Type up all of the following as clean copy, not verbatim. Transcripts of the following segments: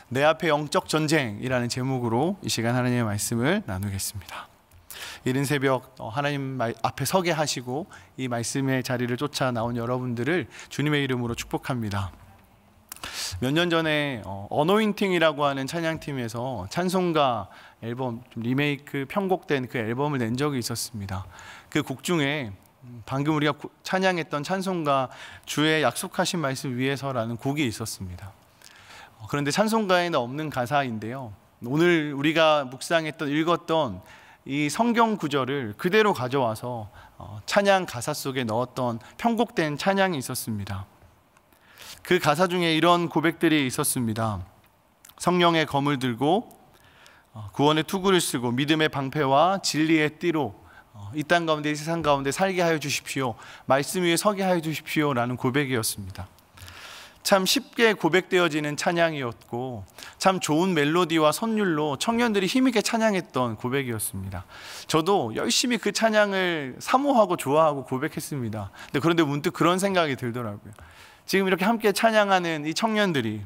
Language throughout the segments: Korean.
내 앞에 영적 전쟁이라는 제목으로 이 시간 하나님의 말씀을 나누겠습니다. 이른 새벽 하나님 앞에 서게 하시고 이 말씀의 자리를 쫓아 나온 여러분들을 주님의 이름으로 축복합니다. 몇 년 전에 어노인팅이라고 하는 찬양팀에서 찬송가 앨범 리메이크 편곡된 그 앨범을 낸 적이 있었습니다. 그 곡 중에 방금 우리가 찬양했던 찬송가 주의 약속하신 말씀 위에서라는 곡이 있었습니다. 그런데 찬송가에는 없는 가사인데요, 오늘 우리가 묵상했던 읽었던 이 성경 구절을 그대로 가져와서 찬양 가사 속에 넣었던 편곡된 찬양이 있었습니다. 그 가사 중에 이런 고백들이 있었습니다. 성령의 검을 들고 구원의 투구를 쓰고 믿음의 방패와 진리의 띠로 이 땅 가운데 이 세상 가운데 살게 하여 주십시오, 말씀 위에 서게 하여 주십시오 라는 고백이었습니다. 참 쉽게 고백되어지는 찬양이었고 참 좋은 멜로디와 선율로 청년들이 힘있게 찬양했던 고백이었습니다. 저도 열심히 그 찬양을 사모하고 좋아하고 고백했습니다. 그런데 문득 그런 생각이 들더라고요. 지금 이렇게 함께 찬양하는 이 청년들이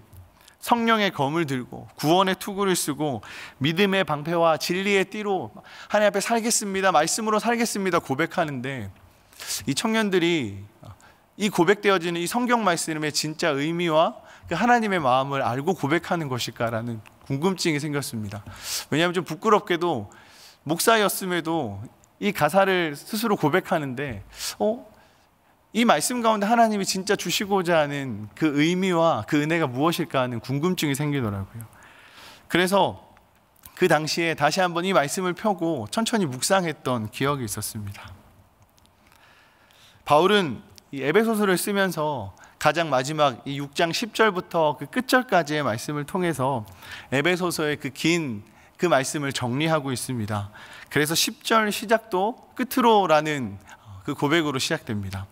성령의 검을 들고 구원의 투구를 쓰고 믿음의 방패와 진리의 띠로 하나님 앞에 살겠습니다, 말씀으로 살겠습니다 고백하는데, 이 청년들이 이 고백되어지는 이 성경 말씀의 진짜 의미와 그 하나님의 마음을 알고 고백하는 것일까라는 궁금증이 생겼습니다. 왜냐하면 좀 부끄럽게도 목사였음에도 이 가사를 스스로 고백하는데 이 말씀 가운데 하나님이 진짜 주시고자 하는 그 의미와 그 은혜가 무엇일까 하는 궁금증이 생기더라고요. 그래서 그 당시에 다시 한번 이 말씀을 펴고 천천히 묵상했던 기억이 있었습니다. 바울은 이 에베소서를 쓰면서 가장 마지막 이 6장 10절부터 그 끝절까지의 말씀을 통해서 에베소서의 그 긴 그 말씀을 정리하고 있습니다. 그래서 10절 시작도 끝으로라는 그 고백으로 시작됩니다.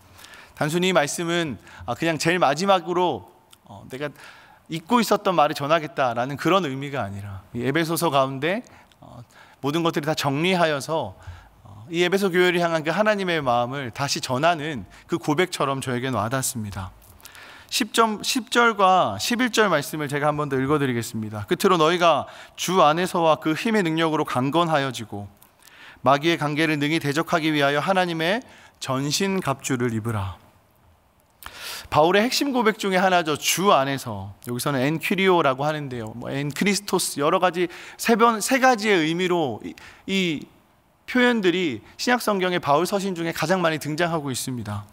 단순히 이 말씀은 그냥 제일 마지막으로 내가 잊고 있었던 말을 전하겠다라는 그런 의미가 아니라 이 에베소서 가운데 모든 것들이 다 정리하여서 이 에베소 교회를 향한 그 하나님의 마음을 다시 전하는 그 고백처럼 저에게는 와닿습니다. 10절과 11절 말씀을 제가 한 번 더 읽어드리겠습니다. 끝으로 너희가 주 안에서와 그 힘의 능력으로 강건하여지고 마귀의 관계를 능히 대적하기 위하여 하나님의 전신갑주를 입으라. 바울의 핵심 고백 중에 하나죠. 주 안에서, 여기서는 엔퀴리오라고 하는데요, 엔크리스토스, 여러 가지 세 가지의 의미로 이 표현들이 신약 성경의 바울 서신 중에 가장 많이 등장하고 있습니다.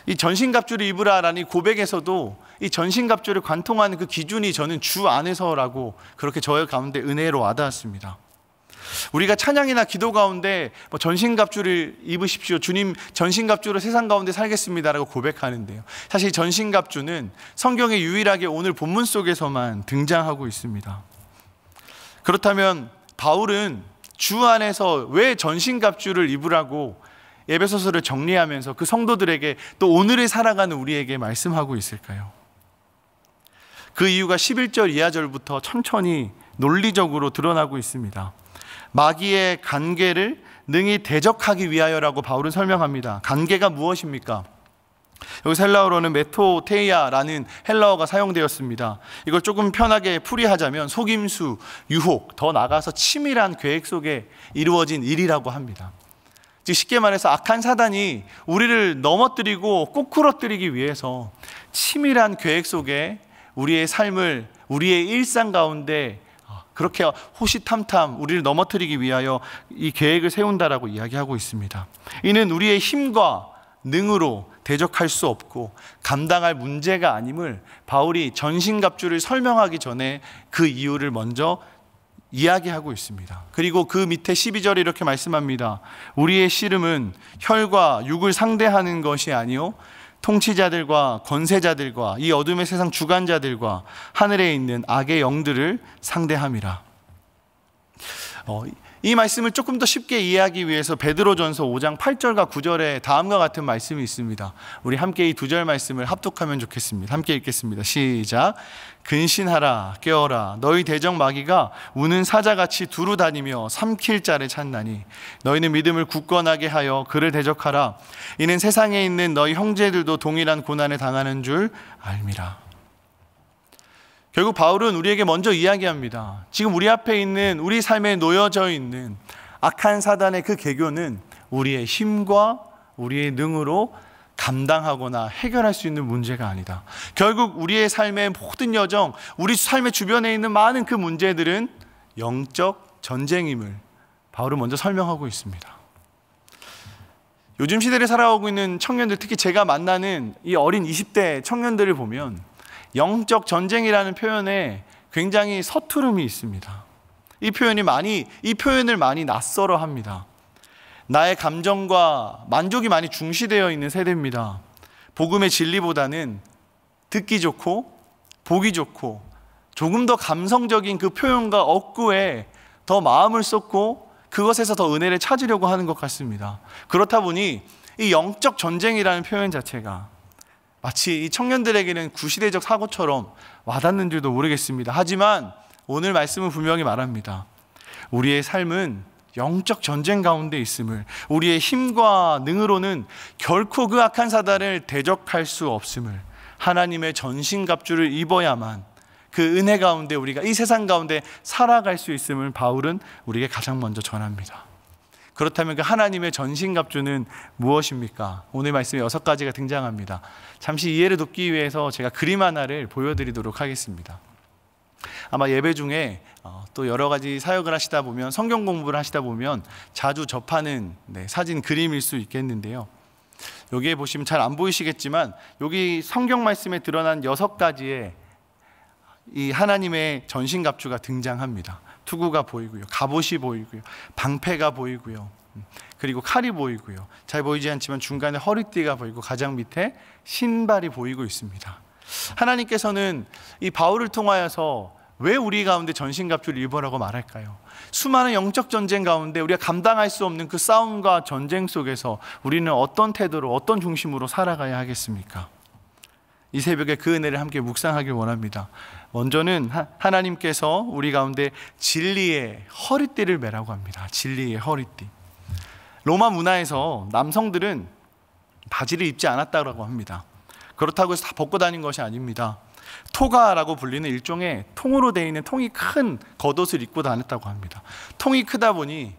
이 전신갑주를 입으라라는 고백에서도 이 전신갑주를 관통하는 그 기준이 저는 주 안에서라고 그렇게 저의 가운데 은혜로 와닿았습니다. 우리가 찬양이나 기도 가운데 전신갑주를 입으십시오, 주님 전신갑주로 세상 가운데 살겠습니다라고 고백하는데요, 사실 전신갑주는 성경에 유일하게 오늘 본문 속에서만 등장하고 있습니다. 그렇다면 바울은 주 안에서 왜 전신갑주를 입으라고 에베소서를 정리하면서 그 성도들에게 또 오늘을 살아가는 우리에게 말씀하고 있을까요? 그 이유가 11절 이하절부터 천천히 논리적으로 드러나고 있습니다. 마귀의 관계를 능히 대적하기 위하여라고 바울은 설명합니다. 관계가 무엇입니까? 여기서 헬라어로는 메토테이아라는 헬라어가 사용되었습니다. 이걸 조금 편하게 풀이하자면 속임수, 유혹, 더 나아가서 치밀한 계획 속에 이루어진 일이라고 합니다. 즉 쉽게 말해서 악한 사단이 우리를 넘어뜨리고 꼬꾸러뜨리기 위해서 치밀한 계획 속에 우리의 삶을, 우리의 일상 가운데 그렇게 호시탐탐 우리를 넘어뜨리기 위하여 이 계획을 세운다라고 이야기하고 있습니다. 이는 우리의 힘과 능으로 대적할 수 없고 감당할 문제가 아님을 바울이 전신갑주를 설명하기 전에 그 이유를 먼저 이야기하고 있습니다. 그리고 그 밑에 12절에 이렇게 말씀합니다. 우리의 씨름은 혈과 육을 상대하는 것이 아니요 통치자들과 권세자들과 이 어둠의 세상 주관자들과 하늘에 있는 악의 영들을 상대함이라. 이 말씀을 조금 더 쉽게 이해하기 위해서 베드로전서 5장 8절과 9절에 다음과 같은 말씀이 있습니다. 우리 함께 이 두 절 말씀을 합독하면 좋겠습니다. 함께 읽겠습니다. 시작. 근신하라, 깨어라. 너희 대적 마귀가 우는 사자같이 두루 다니며 삼킬 자를 찾나니 너희는 믿음을 굳건하게 하여 그를 대적하라. 이는 세상에 있는 너희 형제들도 동일한 고난을 당하는 줄 알미라. 결국 바울은 우리에게 먼저 이야기합니다. 지금 우리 앞에 있는, 우리 삶에 놓여져 있는 악한 사단의 그 계교는 우리의 힘과 우리의 능으로 감당하거나 해결할 수 있는 문제가 아니다. 결국 우리의 삶의 모든 여정, 우리 삶의 주변에 있는 많은 그 문제들은 영적 전쟁임을 바울은 먼저 설명하고 있습니다. 요즘 시대를 살아가고 있는 청년들, 특히 제가 만나는 이 어린 20대 청년들을 보면 영적 전쟁이라는 표현에 굉장히 서투름이 있습니다. 이 표현을 많이 낯설어 합니다. 나의 감정과 만족이 많이 중시되어 있는 세대입니다. 복음의 진리보다는 듣기 좋고 보기 좋고 조금 더 감성적인 그 표현과 억구에 더 마음을 쏟고 그것에서 더 은혜를 찾으려고 하는 것 같습니다. 그렇다 보니 이 영적 전쟁이라는 표현 자체가 마치 이 청년들에게는 구시대적 사고처럼 와닿는 줄도 모르겠습니다. 하지만 오늘 말씀은 분명히 말합니다. 우리의 삶은 영적 전쟁 가운데 있음을, 우리의 힘과 능으로는 결코 그 악한 사단을 대적할 수 없음을, 하나님의 전신갑주를 입어야만 그 은혜 가운데 우리가 이 세상 가운데 살아갈 수 있음을 바울은 우리에게 가장 먼저 전합니다. 그렇다면 그 하나님의 전신갑주는 무엇입니까? 오늘 말씀에 6가지가 등장합니다. 잠시 이해를 돕기 위해서 제가 그림 하나를 보여드리도록 하겠습니다. 아마 예배 중에 또 여러 가지 사역을 하시다 보면, 성경 공부를 하시다 보면 자주 접하는 사진 그림일 수 있겠는데요. 여기에 보시면 잘 안 보이시겠지만 여기 성경 말씀에 드러난 6가지의 이 하나님의 전신갑주가 등장합니다. 투구가 보이고요, 갑옷이 보이고요, 방패가 보이고요, 그리고 칼이 보이고요, 잘 보이지 않지만 중간에 허리띠가 보이고 가장 밑에 신발이 보이고 있습니다. 하나님께서는 이 바울을 통하여서 왜 우리 가운데 전신갑주를 입으라고 말할까요? 수많은 영적 전쟁 가운데 우리가 감당할 수 없는 그 싸움과 전쟁 속에서 우리는 어떤 태도로, 어떤 중심으로 살아가야 하겠습니까? 이 새벽에 그 은혜를 함께 묵상하길 원합니다. 먼저는 하나님께서 우리 가운데 진리의 허리띠를 매라고 합니다. 진리의 허리띠. 로마 문화에서 남성들은 바지를 입지 않았다고 합니다. 그렇다고 해서 다 벗고 다닌 것이 아닙니다. 토가라고 불리는 일종의 통으로 되어 있는 통이 큰 겉옷을 입고 다녔다고 합니다. 통이 크다 보니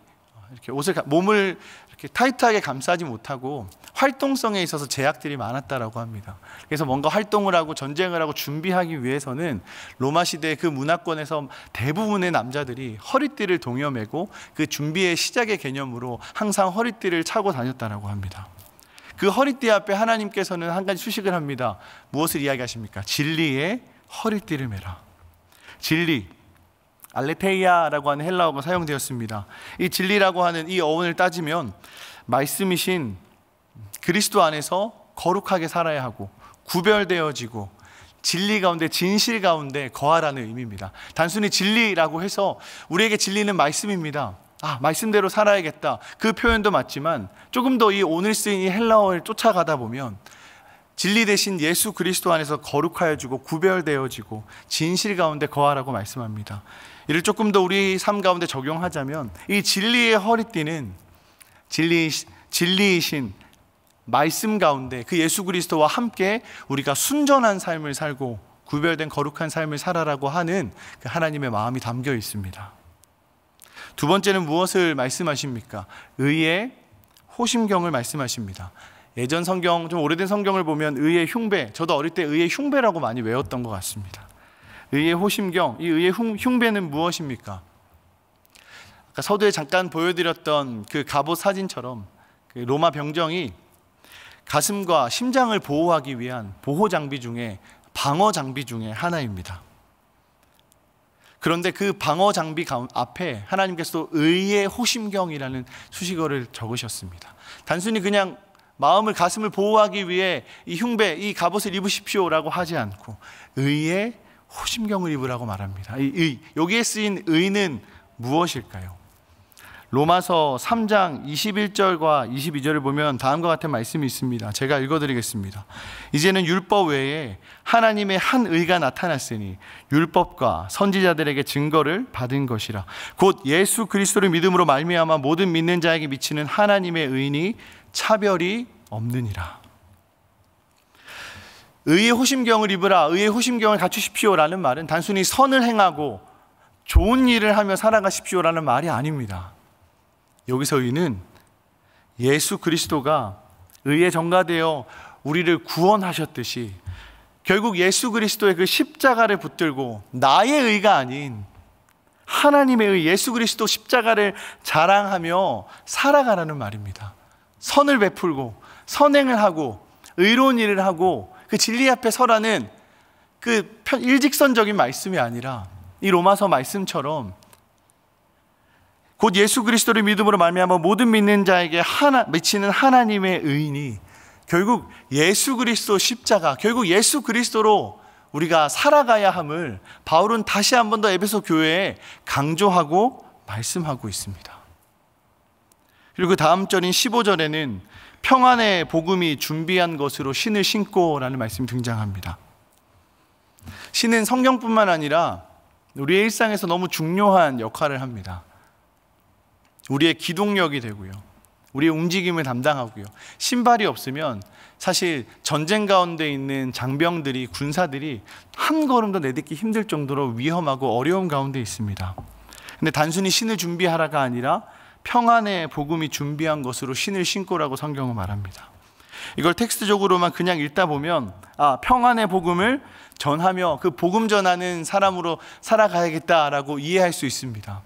이렇게 몸을 이렇게 타이트하게 감싸지 못하고 활동성에 있어서 제약들이 많았다고 합니다. 그래서 뭔가 활동을 하고 전쟁을 하고 준비하기 위해서는 로마 시대의 그 문화권에서 대부분의 남자들이 허리띠를 동여매고 그 준비의 시작의 개념으로 항상 허리띠를 차고 다녔다고 합니다. 그 허리띠 앞에 하나님께서는 한 가지 수식을 합니다. 무엇을 이야기하십니까? 진리의 허리띠를 매라. 진리, 알레테이아라고 하는 헬라어가 사용되었습니다. 이 진리라고 하는 이 어원을 따지면 말씀이신 그리스도 안에서 거룩하게 살아야 하고 구별되어지고 진리 가운데, 진실 가운데 거하라는 의미입니다. 단순히 진리라고 해서 우리에게 진리는 말씀입니다. 말씀대로 살아야겠다, 그 표현도 맞지만 조금 더 이 오늘 쓰인 이 헬라어를 쫓아가다 보면 진리 대신 예수 그리스도 안에서 거룩하여지고 구별되어지고 진실 가운데 거하라고 말씀합니다. 이를 조금 더 우리 삶 가운데 적용하자면 이 진리의 허리띠는 진리이신 말씀 가운데 그 예수 그리스도와 함께 우리가 순전한 삶을 살고 구별된 거룩한 삶을 살아라고 하는 그 하나님의 마음이 담겨 있습니다. 두 번째는 무엇을 말씀하십니까? 의의 호심경을 말씀하십니다. 예전 성경, 좀 오래된 성경을 보면 의의 흉배, 저도 어릴 때 의의 흉배라고 많이 외웠던 것 같습니다. 의의 호심경, 이 의의 흉배는 무엇입니까? 아까 서두에 잠깐 보여드렸던 그 갑옷 사진처럼 그 로마 병정이 가슴과 심장을 보호하기 위한 보호 장비 중에, 방어 장비 중에 하나입니다. 그런데 그 방어 장비 앞에 하나님께서 의의 호심경이라는 수식어를 적으셨습니다. 단순히 그냥 마음을, 가슴을 보호하기 위해 이 흉배, 이 갑옷을 입으십시오라고 하지 않고 의의 호심경을 입으라고 말합니다. 이 의, 여기에 쓰인 의는 무엇일까요? 로마서 3장 21절과 22절을 보면 다음과 같은 말씀이 있습니다. 제가 읽어드리겠습니다. 이제는 율법 외에 하나님의 한 의가 나타났으니 율법과 선지자들에게 증거를 받은 것이라. 곧 예수 그리스도를 믿음으로 말미암아 모든 믿는 자에게 미치는 하나님의 의니 차별이 없느니라. 의의 호심경을 입으라, 의의 호심경을 갖추십시오라는 말은 단순히 선을 행하고 좋은 일을 하며 살아가십시오라는 말이 아닙니다. 여기서 의는 예수 그리스도가 의에 전가되어 우리를 구원하셨듯이 결국 예수 그리스도의 그 십자가를 붙들고 나의 의가 아닌 하나님의 의, 예수 그리스도 십자가를 자랑하며 살아가라는 말입니다. 선을 베풀고 선행을 하고 의로운 일을 하고 그 진리 앞에 서라는 그 일직선적인 말씀이 아니라 이 로마서 말씀처럼 곧 예수 그리스도를 믿음으로 말미암아 모든 믿는 자에게 미치는 하나님의 의인이 결국 예수 그리스도 십자가, 결국 예수 그리스도로 우리가 살아가야 함을 바울은 다시 한 번 더 에베소 교회에 강조하고 말씀하고 있습니다. 그리고 그 다음 절인 15절에는 평안의 복음이 준비한 것으로 신을 신고라는 말씀이 등장합니다. 신은 성경뿐만 아니라 우리의 일상에서 너무 중요한 역할을 합니다. 우리의 기동력이 되고요, 우리의 움직임을 담당하고요. 신발이 없으면 사실 전쟁 가운데 있는 장병들이, 군사들이 한 걸음도 내딛기 힘들 정도로 위험하고 어려운 가운데 있습니다. 근데 단순히 신을 준비하라가 아니라 평안의 복음이 준비한 것으로 신을 신고라고 성경은 말합니다. 이걸 텍스트적으로만 그냥 읽다 보면 평안의 복음을 전하며 그 복음 전하는 사람으로 살아가야겠다라고 이해할 수 있습니다.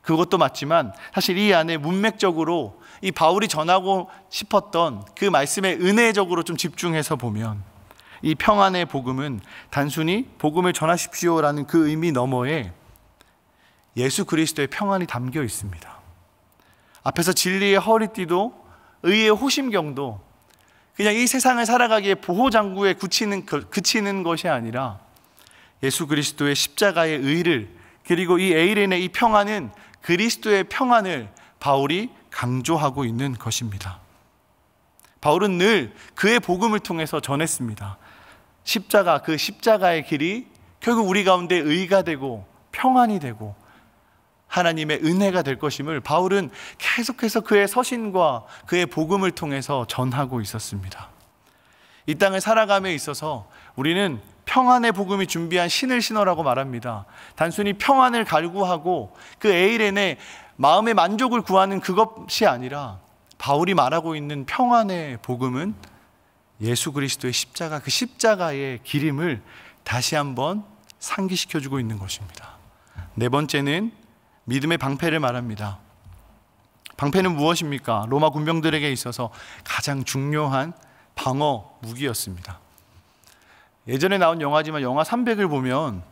그것도 맞지만 사실 이 안에 문맥적으로 이 바울이 전하고 싶었던 그 말씀에 은혜적으로 좀 집중해서 보면 이 평안의 복음은 단순히 복음을 전하십시오라는 그 의미 너머에 예수 그리스도의 평안이 담겨 있습니다. 앞에서 진리의 허리띠도 의의 호심경도 그냥 이 세상을 살아가기에 보호장구에 그치는 것이 아니라 예수 그리스도의 십자가의 의를, 그리고 이 에이렌의 이 평안은 그리스도의 평안을 바울이 강조하고 있는 것입니다. 바울은 늘 그의 복음을 통해서 전했습니다. 십자가, 그 십자가의 길이 결국 우리 가운데 의가 되고 평안이 되고 하나님의 은혜가 될 것임을 바울은 계속해서 그의 서신과 그의 복음을 통해서 전하고 있었습니다. 이 땅을 살아감에 있어서 우리는 평안의 복음이 준비한 신을 신어라고 말합니다. 단순히 평안을 갈구하고 그 에이렌의 마음의 만족을 구하는 그것이 아니라 바울이 말하고 있는 평안의 복음은 예수 그리스도의 십자가, 그 십자가의 기림을 다시 한번 상기시켜주고 있는 것입니다. 네 번째는 믿음의 방패를 말합니다. 방패는 무엇입니까? 로마 군병들에게 있어서 가장 중요한 방어 무기였습니다. 예전에 나온 영화지만 영화 300을 보면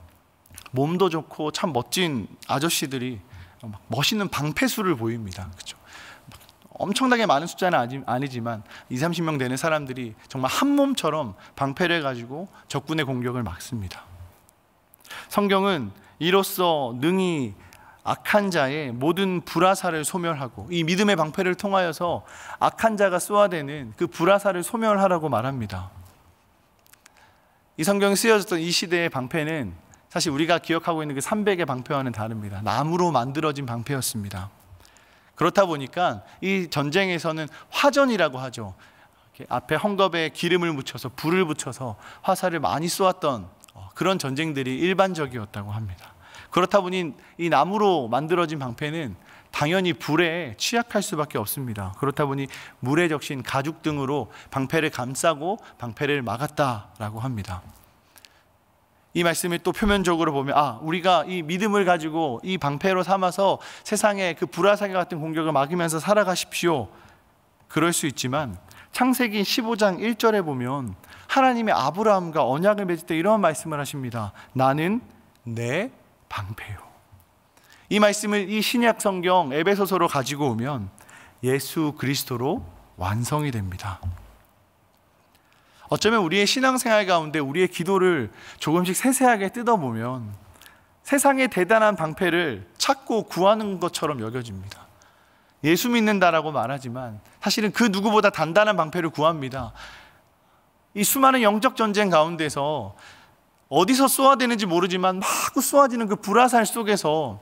몸도 좋고 참 멋진 아저씨들이 멋있는 방패수를 보입니다. 그렇죠? 엄청나게 많은 숫자는 아니지만 20-30명 되는 사람들이 정말 한 몸처럼 방패를 가지고 적군의 공격을 막습니다. 성경은 이로써 능히 악한 자의 모든 불화살을 소멸하고 이 믿음의 방패를 통하여서 악한 자가 쏘아대는 그 불화살을 소멸하라고 말합니다. 이 성경에 쓰여졌던 이 시대의 방패는 사실 우리가 기억하고 있는 그 300의 방패와는 다릅니다. 나무로 만들어진 방패였습니다. 그렇다 보니까 이 전쟁에서는 화전이라고 하죠. 이렇게 앞에 헝겊에 기름을 묻혀서 불을 붙여서 화살을 많이 쏘았던 그런 전쟁들이 일반적이었다고 합니다. 그렇다 보니 이 나무로 만들어진 방패는 당연히 불에 취약할 수밖에 없습니다. 그렇다 보니 물에 적신 가죽 등으로 방패를 감싸고 방패를 막았다라고 합니다. 이 말씀을 또 표면적으로 보면 우리가 이 믿음을 가지고 이 방패로 삼아서 세상의 그 불화살 같은 공격을 막으면서 살아가십시오, 그럴 수 있지만 창세기 15장 1절에 보면 하나님의 아브라함과 언약을 맺을 때 이런 말씀을 하십니다. 나는 내 방패요. 이 말씀을 이 신약 성경 에베소서로 가지고 오면 예수 그리스도로 완성이 됩니다. 어쩌면 우리의 신앙생활 가운데 우리의 기도를 조금씩 세세하게 뜯어보면 세상의 대단한 방패를 찾고 구하는 것처럼 여겨집니다. 예수 믿는다라고 말하지만 사실은 그 누구보다 단단한 방패를 구합니다. 이 수많은 영적 전쟁 가운데서 어디서 쏘아대는지 모르지만 막 쏘아지는 그 불화살 속에서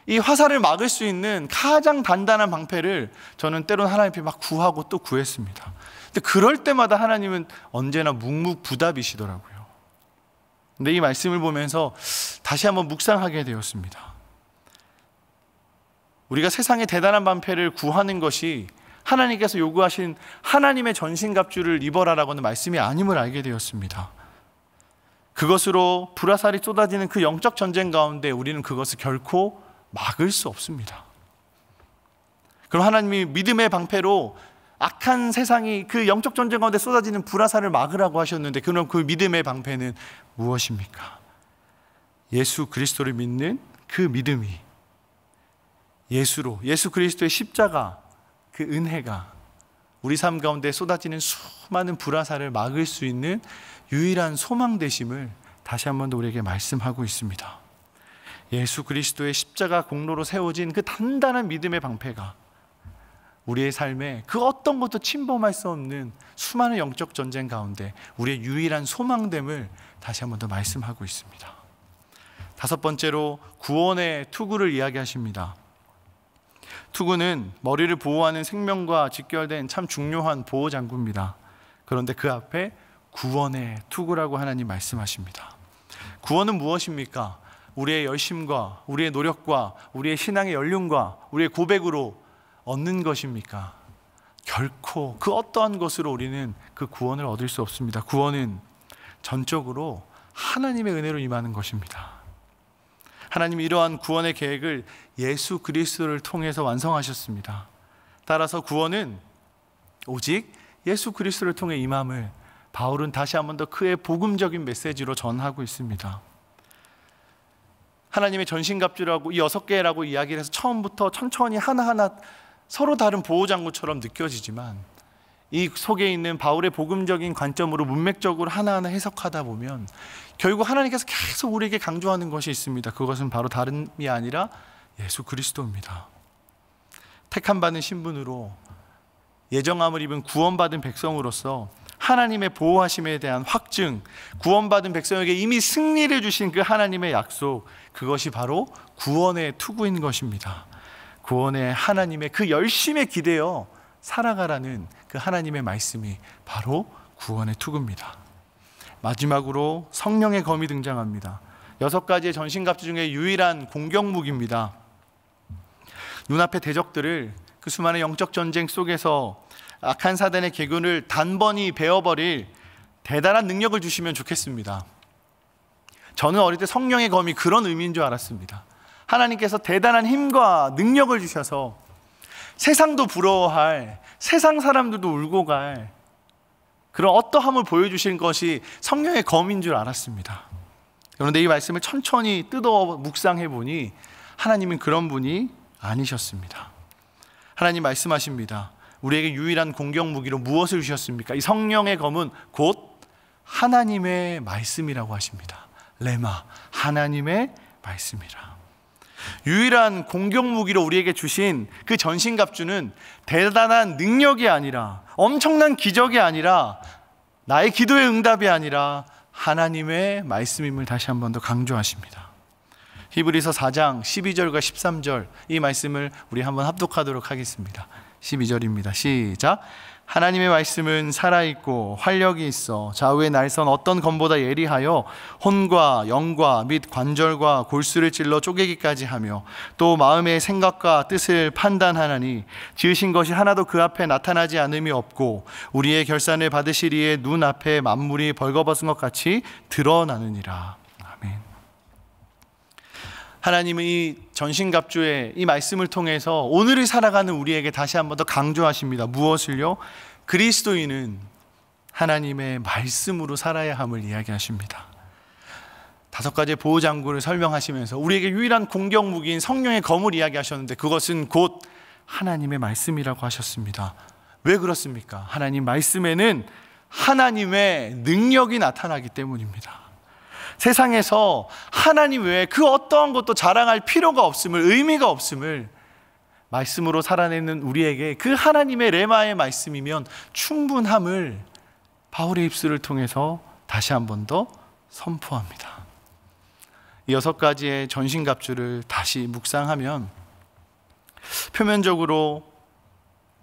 이 화살을 막을 수 있는 가장 단단한 방패를 저는 때론 하나님 앞에 막 구하고 또 구했습니다. 근데 그럴 때마다 하나님은 언제나 묵묵부답이시더라고요. 근데 이 말씀을 보면서 다시 한번 묵상하게 되었습니다. 우리가 세상의 대단한 방패를 구하는 것이 하나님께서 요구하신 하나님의 전신갑주를 입어라라고는 말씀이 아님을 알게 되었습니다. 그것으로 불화살이 쏟아지는 그 영적 전쟁 가운데 우리는 그것을 결코 막을 수 없습니다. 그럼 하나님이 믿음의 방패로 악한 세상이 그 영적 전쟁 가운데 쏟아지는 불화살을 막으라고 하셨는데, 그럼 그 믿음의 방패는 무엇입니까? 예수 그리스도를 믿는 그 믿음이, 예수 그리스도의 십자가, 그 은혜가 우리 삶 가운데 쏟아지는 수많은 불화살을 막을 수 있는 유일한 소망 되심을 다시 한 번 더 우리에게 말씀하고 있습니다. 예수 그리스도의 십자가 공로로 세워진 그 단단한 믿음의 방패가 우리의 삶에 그 어떤 것도 침범할 수 없는 수많은 영적 전쟁 가운데 우리의 유일한 소망됨을 다시 한 번 더 말씀하고 있습니다. 다섯 번째로 구원의 투구를 이야기하십니다. 투구는 머리를 보호하는 생명과 직결된 참 중요한 보호장구입니다. 그런데 그 앞에 구원의 투구라고 하나님 말씀하십니다. 구원은 무엇입니까? 우리의 열심과 우리의 노력과 우리의 신앙의 연륜과 우리의 고백으로 얻는 것입니까? 결코 그 어떠한 것으로 우리는 그 구원을 얻을 수 없습니다. 구원은 전적으로 하나님의 은혜로 임하는 것입니다. 하나님이 이러한 구원의 계획을 예수 그리스도를 통해서 완성하셨습니다. 따라서 구원은 오직 예수 그리스도를 통해 임함을 바울은 다시 한 번 더 그의 복음적인 메시지로 전하고 있습니다. 하나님의 전신갑주라고 이 6개라고 이야기를 해서 처음부터 천천히 하나하나 서로 다른 보호장구처럼 느껴지지만, 이 속에 있는 바울의 복음적인 관점으로 문맥적으로 하나하나 해석하다 보면 결국 하나님께서 계속 우리에게 강조하는 것이 있습니다. 그것은 바로 다름이 아니라 예수 그리스도입니다. 택함받은 신분으로 예정함을 입은 구원받은 백성으로서 하나님의 보호하심에 대한 확증, 구원받은 백성에게 이미 승리를 주신 그 하나님의 약속, 그것이 바로 구원의 투구인 것입니다. 구원의 하나님의 그 열심에 기대어 살아가라는 그 하나님의 말씀이 바로 구원의 투구입니다. 마지막으로 성령의 검이 등장합니다. 6가지의 전신갑주 중에 유일한 공격무기입니다. 눈앞의 대적들을 그 수많은 영적 전쟁 속에서 악한 사단의 계군을 단번이 베어버릴 대단한 능력을 주시면 좋겠습니다. 저는 어릴 때 성령의 검이 그런 의미인 줄 알았습니다. 하나님께서 대단한 힘과 능력을 주셔서 세상도 부러워할, 세상 사람들도 울고 갈 그런 어떠함을 보여주신 것이 성령의 검인 줄 알았습니다. 그런데 이 말씀을 천천히 뜯어 묵상해 보니 하나님은 그런 분이 아니셨습니다. 하나님 말씀하십니다. 우리에게 유일한 공격 무기로 무엇을 주셨습니까? 이 성령의 검은 곧 하나님의 말씀이라고 하십니다. 레마, 하나님의 말씀이라. 유일한 공격 무기로 우리에게 주신 그 전신갑주는 대단한 능력이 아니라, 엄청난 기적이 아니라, 나의 기도의 응답이 아니라 하나님의 말씀임을 다시 한 번 더 강조하십니다. 히브리서 4장 12절과 13절 이 말씀을 우리 한번 합독하도록 하겠습니다. 12절입니다. 시작. 하나님의 말씀은 살아있고 활력이 있어 좌우의 날선 어떤 검보다 예리하여 혼과 영과 및 관절과 골수를 찔러 쪼개기까지 하며 또 마음의 생각과 뜻을 판단하나니 지으신 것이 하나도 그 앞에 나타나지 않음이 없고 우리의 결산을 받으시리에 눈앞에 만물이 벌거벗은 것 같이 드러나느니라. 아멘. 하나님은 이 전신갑주의 이 말씀을 통해서 오늘을 살아가는 우리에게 다시 한 번 더 강조하십니다. 무엇을요? 그리스도인은 하나님의 말씀으로 살아야 함을 이야기하십니다. 5가지의 보호장구를 설명하시면서 우리에게 유일한 공격 무기인 성령의 검을 이야기하셨는데 그것은 곧 하나님의 말씀이라고 하셨습니다. 왜 그렇습니까? 하나님 말씀에는 하나님의 능력이 나타나기 때문입니다. 세상에서 하나님 외에 그 어떠한 것도 자랑할 필요가 없음을, 의미가 없음을 말씀으로 살아내는 우리에게 그 하나님의 레마의 말씀이면 충분함을 바울의 입술을 통해서 다시 한 번 더 선포합니다. 이 6가지의 전신갑주를 다시 묵상하면 표면적으로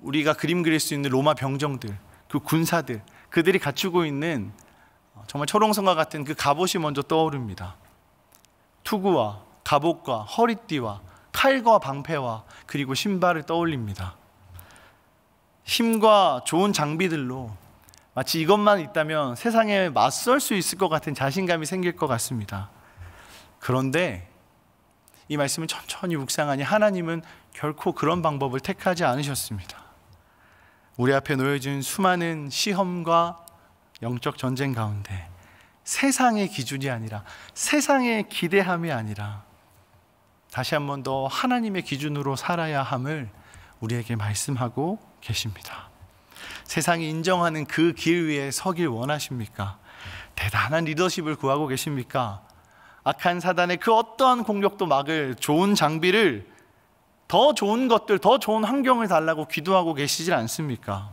우리가 그림 그릴 수 있는 로마 병정들, 그 군사들, 그들이 갖추고 있는 정말 초롱성과 같은 그 갑옷이 먼저 떠오릅니다. 투구와 갑옷과 허리띠와 칼과 방패와 그리고 신발을 떠올립니다. 힘과 좋은 장비들로 마치 이것만 있다면 세상에 맞설 수 있을 것 같은 자신감이 생길 것 같습니다. 그런데 이 말씀을 천천히 묵상하니 하나님은 결코 그런 방법을 택하지 않으셨습니다. 우리 앞에 놓여진 수많은 시험과 영적 전쟁 가운데 세상의 기준이 아니라, 세상의 기대함이 아니라 다시 한 번 더 하나님의 기준으로 살아야 함을 우리에게 말씀하고 계십니다. 세상이 인정하는 그 길 위에 서길 원하십니까? 대단한 리더십을 구하고 계십니까? 악한 사단의 그 어떠한 공격도 막을 좋은 장비를, 더 좋은 것들, 더 좋은 환경을 달라고 기도하고 계시질 않습니까?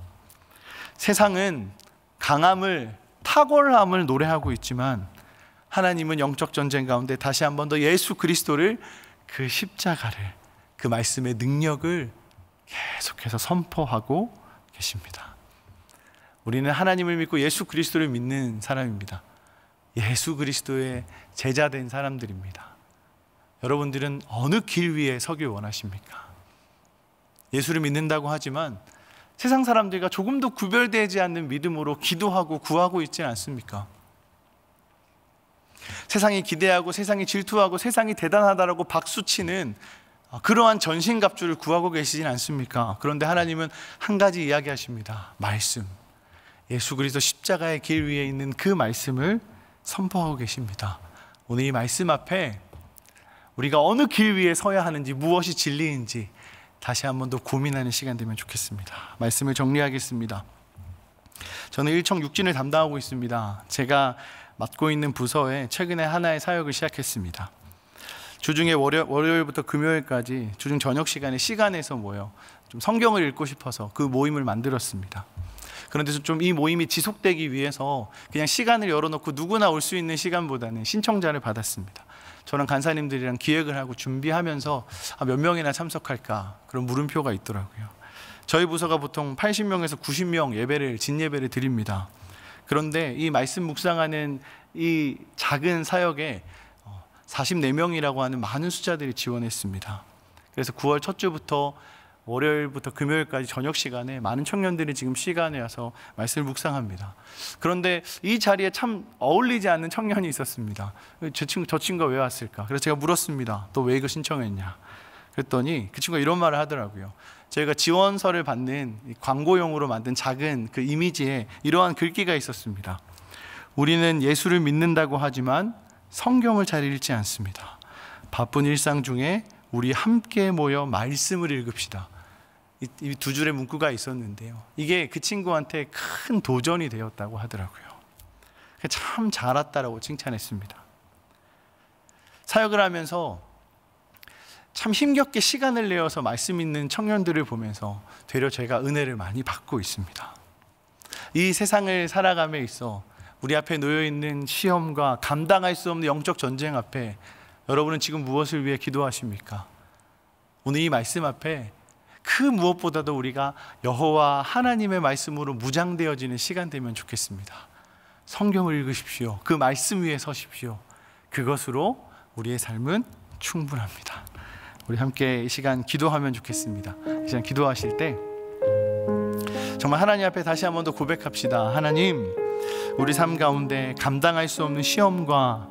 세상은 강함을, 탁월함을 노래하고 있지만 하나님은 영적 전쟁 가운데 다시 한 번 더 예수 그리스도를, 그 십자가를, 그 말씀의 능력을 계속해서 선포하고 계십니다. 우리는 하나님을 믿고 예수 그리스도를 믿는 사람입니다. 예수 그리스도의 제자된 사람들입니다. 여러분들은 어느 길 위에 서길 원하십니까? 예수를 믿는다고 하지만 세상 사람들과 조금도 구별되지 않는 믿음으로 기도하고 구하고 있지 않습니까? 세상이 기대하고 세상이 질투하고 세상이 대단하다라고 박수치는 그러한 전신갑주를 구하고 계시진 않습니까? 그런데 하나님은 한 가지 이야기하십니다. 말씀, 예수 그리스도 십자가의 길 위에 있는 그 말씀을 선포하고 계십니다. 오늘 이 말씀 앞에 우리가 어느 길 위에 서야 하는지, 무엇이 진리인지 다시 한 번 더 고민하는 시간 되면 좋겠습니다. 말씀을 정리하겠습니다. 저는 일청육진을 담당하고 있습니다. 제가 맡고 있는 부서에 최근에 하나의 사역을 시작했습니다. 주중에 월요일부터 금요일까지 주중 저녁 시간에 시간에서 모여 좀 성경을 읽고 싶어서 그 모임을 만들었습니다. 그런데 좀 이 모임이 지속되기 위해서 그냥 시간을 열어놓고 누구나 올 수 있는 시간보다는 신청자를 받았습니다. 저랑 간사님들이랑 기획을 하고 준비하면서 몇 명이나 참석할까, 그런 물음표가 있더라고요. 저희 부서가 보통 80명에서 90명 진 예배를 드립니다. 그런데 이 말씀 묵상하는 이 작은 사역에 44명이라고 하는 많은 숫자들이 지원했습니다. 그래서 9월 첫 주부터 월요일부터 금요일까지 저녁 시간에 많은 청년들이 지금 시간에 와서 말씀을 묵상합니다. 그런데 이 자리에 참 어울리지 않는 청년이 있었습니다. 저 친구가 왜 왔을까? 그래서 제가 물었습니다. 너 왜 이거 신청했냐? 그랬더니 그 친구가 이런 말을 하더라고요. 저희가 지원서를 받는 광고용으로 만든 작은 그 이미지에 이러한 글귀가 있었습니다. 우리는 예수를 믿는다고 하지만 성경을 잘 읽지 않습니다. 바쁜 일상 중에 우리 함께 모여 말씀을 읽읍시다. 이 두 줄의 문구가 있었는데요, 이게 그 친구한테 큰 도전이 되었다고 하더라고요. 참 잘 왔다라고 칭찬했습니다. 사역을 하면서 참 힘겹게 시간을 내어서 말씀 있는 청년들을 보면서 되려 제가 은혜를 많이 받고 있습니다. 이 세상을 살아감에 있어 우리 앞에 놓여있는 시험과 감당할 수 없는 영적 전쟁 앞에 여러분은 지금 무엇을 위해 기도하십니까? 오늘 이 말씀 앞에 그 무엇보다도 우리가 여호와 하나님의 말씀으로 무장되어지는 시간 되면 좋겠습니다. 성경을 읽으십시오. 그 말씀 위에 서십시오. 그것으로 우리의 삶은 충분합니다. 우리 함께 이 시간 기도하면 좋겠습니다. 이 시간 기도하실 때 정말 하나님 앞에 다시 한 번 더 고백합시다. 하나님, 우리 삶 가운데 감당할 수 없는 시험과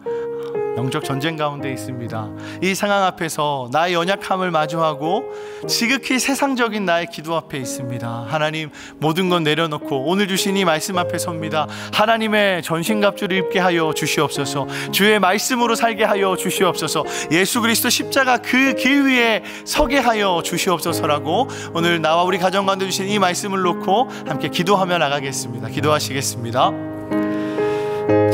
영적 전쟁 가운데 있습니다. 이 상황 앞에서 나의 연약함을 마주하고 지극히 세상적인 나의 기도 앞에 있습니다. 하나님, 모든 건 내려놓고 오늘 주신 이 말씀 앞에 섭니다. 하나님의 전신갑주를 입게 하여 주시옵소서. 주의 말씀으로 살게 하여 주시옵소서. 예수 그리스도 십자가 그 길 위에 서게 하여 주시옵소서라고 오늘 나와 우리 가정 가운데 주신 이 말씀을 놓고 함께 기도하며 나가겠습니다. 기도하시겠습니다.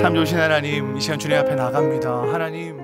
참 좋으신 하나님, 이 시간 주님 앞에 나갑니다. 하나님,